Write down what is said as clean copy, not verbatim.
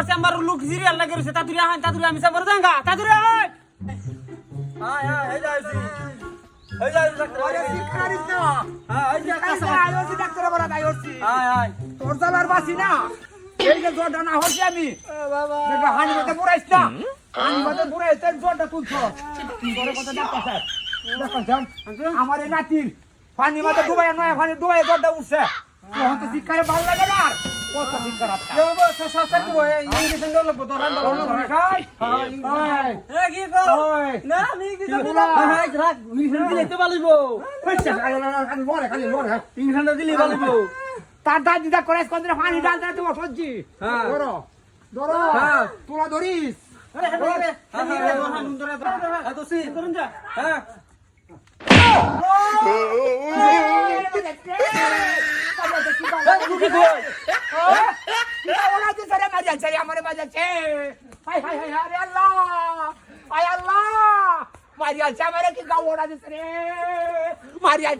chamber লোক serial লাগে রয়েছে তাড়াতাড়ি আয় তাড়াতাড়ি আমি চেম্বার যাঙ্গা তাড়াতাড়ি আয় এই যাইছি এই যাইছি ডাক্তার আরে শিকারিস না হ্যাঁ এই যে কাছে আইছি ডাক্তার বড় আইছি আয় তোর জালার বাসি না এই যে জোড়া না হচ্ছে আমি বাবা দেখা হানি মতে পুরাইছ না হানি মতে পুরাইছ তেন জোড়া তুলছ তোরে কথা ডাক্তার স্যার আমার এই নাতির পানি মতে ডুবাই নয় পানি ডুবাই জোড়া উঠছে তখন তো শিকারে ভালো লাগে না কত শিকার আপনি এ বাবা সসা তো ইঞ্জেকশন দাও লাগবে তো রান দাও খাই এ কি কর না আমি কি করব হ্যাঁ রাখ ইঞ্জেকশন দিলে তো ভালোইব পয়সা খালি লড়ে ইঞ্জেকশন দিলে ভালোইব তার দাদি দা করেছ কোন দিন পানি ডাল দাও তোমার সজ্জি হ্যাঁ ধরো ধরো হ্যাঁ তোরা ধরিস আরে হ্যাঁ তো সি করুন যা হ্যাঁ Maria,